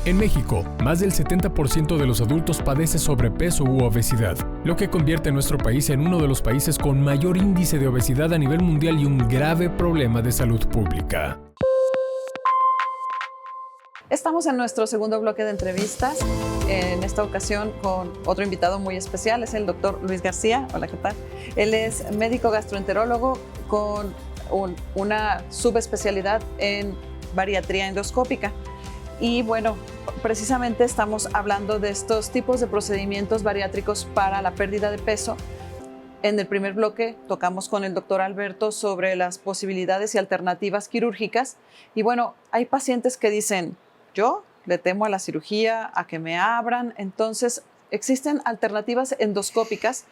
En México, más del 70% de los adultos padece sobrepeso u obesidad, lo que convierte a nuestro país en uno de los países con mayor índice de obesidad a nivel mundial y un grave problema de salud pública. Estamos en nuestro segundo bloque de entrevistas, en esta ocasión con otro invitado muy especial, es el doctor Luis García. Hola, ¿qué tal? Él es médico gastroenterólogo con una subespecialidad en bariatría endoscópica. Y bueno, precisamente estamos hablando de estos tipos de procedimientos bariátricos para la pérdida de peso. En el primer bloque tocamos con el doctor Alberto sobre las posibilidades y alternativas quirúrgicas. Y bueno, hay pacientes que dicen, yo le temo a la cirugía, a que me abran. Entonces, existen alternativas endoscópicas.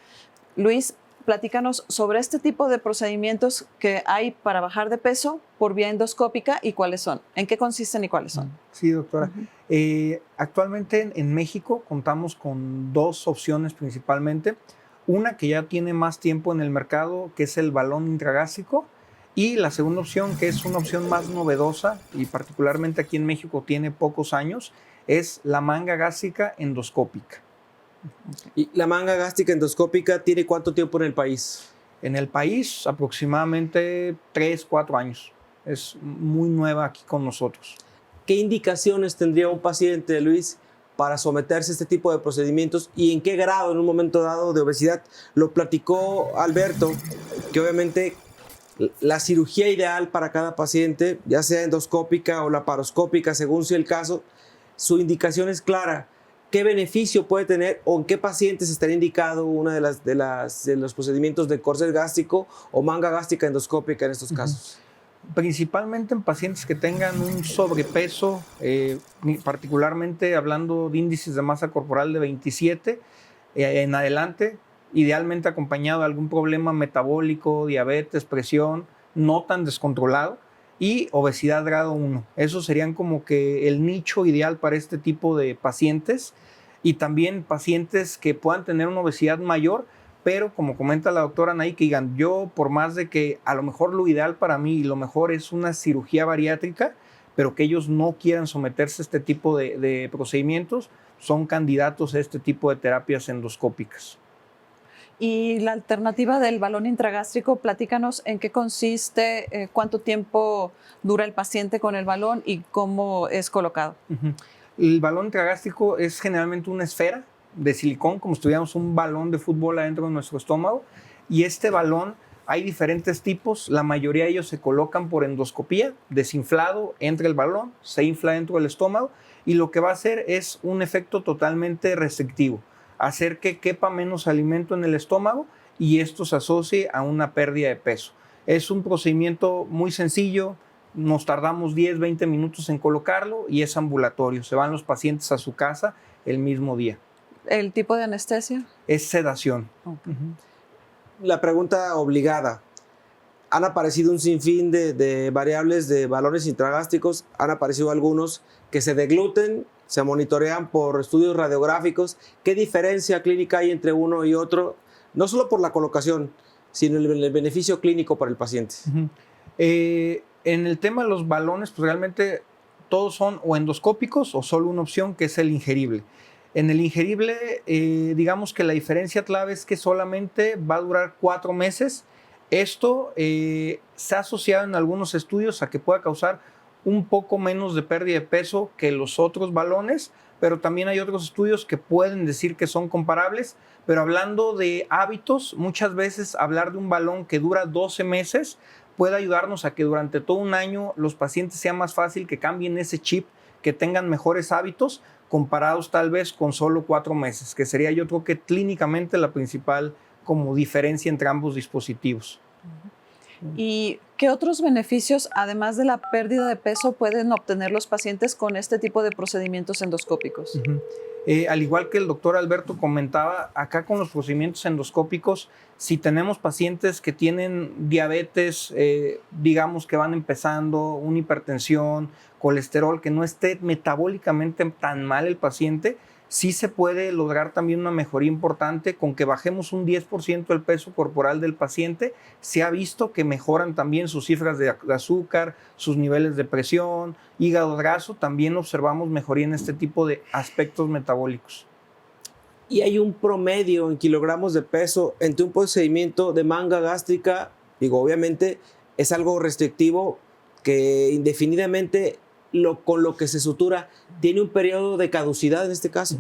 Luis, platícanos sobre este tipo de procedimientos que hay para bajar de peso por vía endoscópica y cuáles son. ¿En qué consisten y cuáles son? Sí, doctora. Actualmente en México contamos con dos opciones principalmente. Una que ya tiene más tiempo en el mercado, que es el balón intragástrico, y la segunda opción, que es una opción más novedosa y particularmente aquí en México tiene pocos años, es la manga gástrica endoscópica. ¿Y la manga gástrica endoscópica tiene cuánto tiempo en el país? En el país aproximadamente 3, 4 años. Es muy nueva aquí con nosotros. ¿Qué indicaciones tendría un paciente, Luis, para someterse a este tipo de procedimientos y en qué grado en un momento dado de obesidad? Lo platicó Alberto, que obviamente la cirugía ideal para cada paciente, ya sea endoscópica o laparoscópica, según sea el caso, su indicación es clara. ¿Qué beneficio puede tener o en qué pacientes estaría indicado uno de los procedimientos de córcel gástrico o manga gástrica endoscópica en estos casos? Principalmente en pacientes que tengan un sobrepeso, particularmente hablando de índices de masa corporal de 27 en adelante, idealmente acompañado de algún problema metabólico, diabetes, presión, no tan descontrolado, y obesidad grado 1. Esos serían como que el nicho ideal para este tipo de pacientes, y también pacientes que puedan tener una obesidad mayor, pero como comenta la doctora Anaí, que digan, yo por más de que a lo mejor lo ideal para mí y lo mejor es una cirugía bariátrica, pero que ellos no quieran someterse a este tipo de procedimientos, son candidatos a este tipo de terapias endoscópicas. Y la alternativa del balón intragástrico, platícanos en qué consiste, cuánto tiempo dura el paciente con el balón y cómo es colocado. El balón intragástrico es generalmente una esfera de silicón, como si tuviéramos un balón de fútbol adentro de nuestro estómago, y este balón hay diferentes tipos. La mayoría de ellos se colocan por endoscopía, desinflado, entra el balón, se infla dentro del estómago, y lo que va a hacer es un efecto totalmente restrictivo, hacer que quepa menos alimento en el estómago y esto se asocie a una pérdida de peso. Es un procedimiento muy sencillo, nos tardamos 10, 20 minutos en colocarlo y es ambulatorio. Se van los pacientes a su casa el mismo día. ¿El tipo de anestesia? Es sedación. Okay. La pregunta obligada. Han aparecido un sinfín de variables de balones intragástricos, han aparecido algunos que se degluten, se monitorean por estudios radiográficos. ¿Qué diferencia clínica hay entre uno y otro? No solo por la colocación, sino el beneficio clínico para el paciente. En el tema de los balones, pues realmente todos son o endoscópicos o solo una opción, que es el ingerible. En el ingerible, digamos que la diferencia clave es que solamente va a durar 4 meses. Esto se ha asociado en algunos estudios a que pueda causar un poco menos de pérdida de peso que los otros balones, pero también hay otros estudios que pueden decir que son comparables. Pero hablando de hábitos, muchas veces hablar de un balón que dura 12 meses puede ayudarnos a que durante todo un año los pacientes sea más fácil que cambien ese chip, que tengan mejores hábitos comparados tal vez con solo 4 meses, que sería, yo creo que clínicamente la principal como diferencia entre ambos dispositivos. ¿Y qué otros beneficios, además de la pérdida de peso, pueden obtener los pacientes con este tipo de procedimientos endoscópicos? Al igual que el doctor Alberto comentaba, acá con los procedimientos endoscópicos, si tenemos pacientes que tienen diabetes, digamos que van empezando, una hipertensión, colesterol, que no esté metabólicamente tan mal el paciente, sí se puede lograr también una mejoría importante con que bajemos un 10% el peso corporal del paciente. Se ha visto que mejoran también sus cifras de azúcar, sus niveles de presión, hígado graso. También observamos mejoría en este tipo de aspectos metabólicos. Y hay un promedio en kilogramos de peso entre un procedimiento de manga gástrica. Digo, obviamente es algo restrictivo que indefinidamente con lo que se sutura tiene un periodo de caducidad en este caso.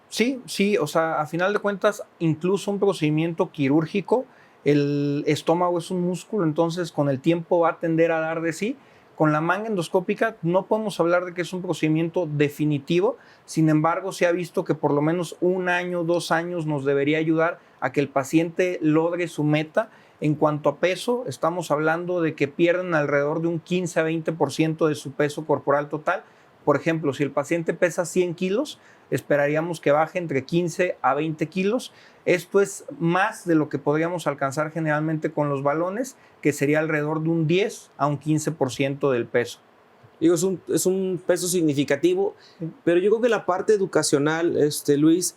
Sí, o sea, a final de cuentas, incluso un procedimiento quirúrgico, el estómago es un músculo, entonces con el tiempo va a tender a dar de sí. Con la manga endoscópica no podemos hablar de que es un procedimiento definitivo, sin embargo se ha visto que por lo menos 1 año, 2 años nos debería ayudar a que el paciente logre su meta. En cuanto a peso, estamos hablando de que pierden alrededor de un 15 a 20% de su peso corporal total. Por ejemplo, si el paciente pesa 100 kilos, esperaríamos que baje entre 15 a 20 kilos. Esto es más de lo que podríamos alcanzar generalmente con los balones, que sería alrededor de un 10 a un 15% del peso. Digo, es un peso significativo, pero yo creo que la parte educacional, Luis,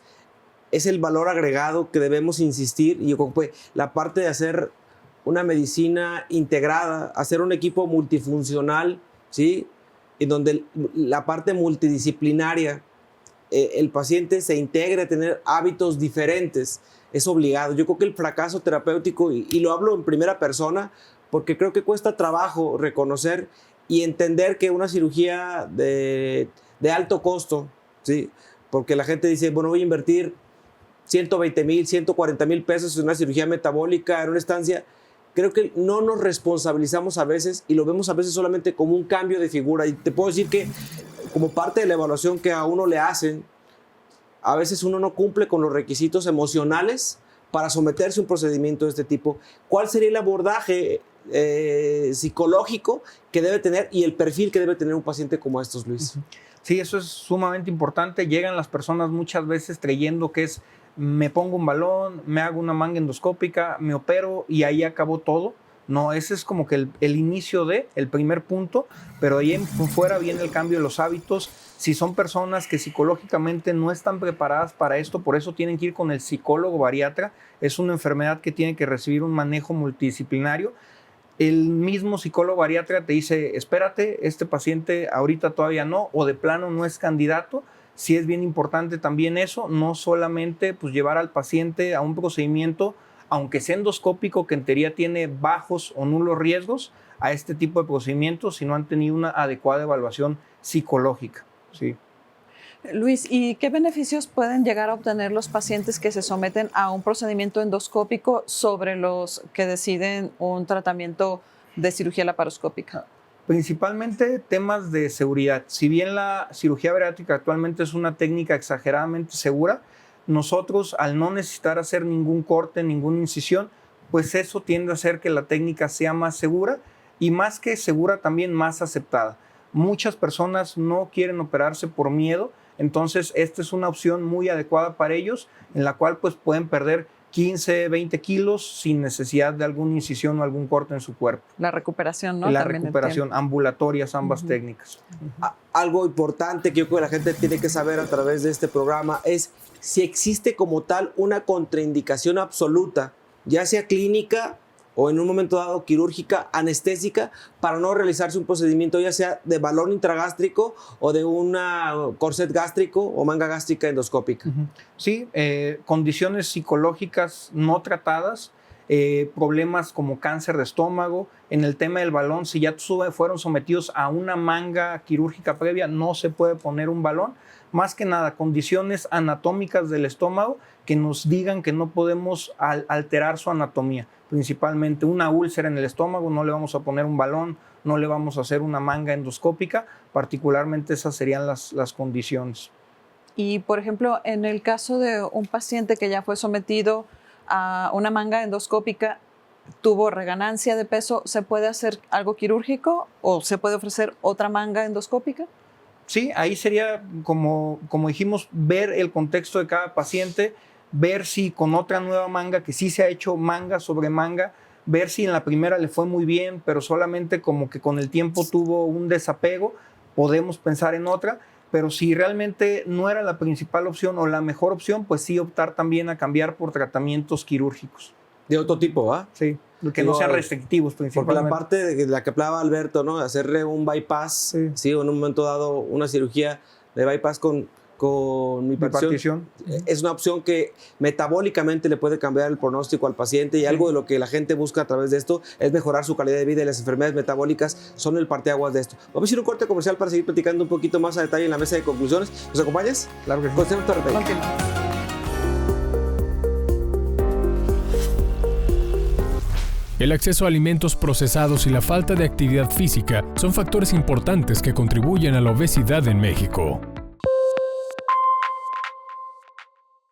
es el valor agregado que debemos insistir. Y yo creo que la parte de hacer una medicina integrada, hacer un equipo multifuncional, ¿sí? En donde la parte multidisciplinaria, el paciente se integre a tener hábitos diferentes, es obligado. Yo creo que el fracaso terapéutico, y lo hablo en primera persona, porque creo que cuesta trabajo reconocer y entender que una cirugía de alto costo, ¿sí? Porque la gente dice, bueno, voy a invertir 120,000, 140,000 pesos en una cirugía metabólica, en una estancia. Creo que no nos responsabilizamos a veces y lo vemos a veces solamente como un cambio de figura. Y te puedo decir que como parte de la evaluación que a uno le hacen, a veces uno no cumple con los requisitos emocionales para someterse a un procedimiento de este tipo. ¿Cuál sería el abordaje psicológico que debe tener y el perfil que debe tener un paciente como estos, Luis? Sí, eso es sumamente importante. Llegan las personas muchas veces creyendo que es me pongo un balón, me hago una manga endoscópica, me opero y ahí acabó todo. No, ese es como que el inicio el primer punto, pero ahí en fuera viene el cambio de los hábitos. Si son personas que psicológicamente no están preparadas para esto, por eso tienen que ir con el psicólogo bariatra. Es una enfermedad que tiene que recibir un manejo multidisciplinario. El mismo psicólogo bariatra te dice, espérate, este paciente ahorita todavía no, o de plano no es candidato. Sí es bien importante también eso, no solamente pues, llevar al paciente a un procedimiento, aunque sea endoscópico, que en teoría tiene bajos o nulos riesgos, a este tipo de procedimientos si no han tenido una adecuada evaluación psicológica. Sí. Luis, ¿y qué beneficios pueden llegar a obtener los pacientes que se someten a un procedimiento endoscópico sobre los que deciden un tratamiento de cirugía laparoscópica? Principalmente temas de seguridad. Si bien la cirugía bariátrica actualmente es una técnica exageradamente segura, nosotros al no necesitar hacer ningún corte, ninguna incisión, pues eso tiende a hacer que la técnica sea más segura y más que segura también más aceptada. Muchas personas no quieren operarse por miedo, entonces esta es una opción muy adecuada para ellos en la cual pues pueden perder 15, 20 kilos sin necesidad de alguna incisión o algún corte en su cuerpo. La recuperación, ¿no? La También recuperación, ambulatorias ambas técnicas. Algo importante que yo creo que la gente tiene que saber a través de este programa es si existe como tal una contraindicación absoluta, ya sea clínica o en un momento dado quirúrgica, anestésica, para no realizarse un procedimiento ya sea de balón intragástrico o de una corset gástrico o manga gástrica endoscópica. Sí, condiciones psicológicas no tratadas, problemas como cáncer de estómago. En el tema del balón, si ya fueron sometidos a una manga quirúrgica previa, no se puede poner un balón. Más que nada, condiciones anatómicas del estómago que nos digan que no podemos alterar su anatomía. Principalmente una úlcera en el estómago, no le vamos a poner un balón, no le vamos a hacer una manga endoscópica. Particularmente esas serían las condiciones. Y, por ejemplo, en el caso de un paciente que ya fue sometido a una manga endoscópica, tuvo reganancia de peso, ¿se puede hacer algo quirúrgico o se puede ofrecer otra manga endoscópica? Sí, ahí sería, como dijimos, ver el contexto de cada paciente, ver si con otra nueva manga, que sí se ha hecho manga sobre manga, ver si en la primera le fue muy bien, pero solamente como que con el tiempo tuvo un desapego, podemos pensar en otra. pero si realmente no era la principal opción o la mejor opción, pues sí optar también a cambiar por tratamientos quirúrgicos. De otro tipo, ¿ah? Sí, que no sean restrictivos Porque principalmente. la parte de la que hablaba Alberto, ¿no? Hacerle un bypass, sí, o en un momento dado una cirugía de bypass con hipertensión, es una opción que metabólicamente le puede cambiar el pronóstico al paciente, y algo de lo que la gente busca a través de esto es mejorar su calidad de vida, y las enfermedades metabólicas son el parteaguas de esto. Vamos a ir a un corte comercial para seguir platicando un poquito más a detalle en la mesa de conclusiones. ¿Nos acompañas? Claro que sí. Continuamos. El acceso a alimentos procesados y la falta de actividad física son factores importantes que contribuyen a la obesidad en México.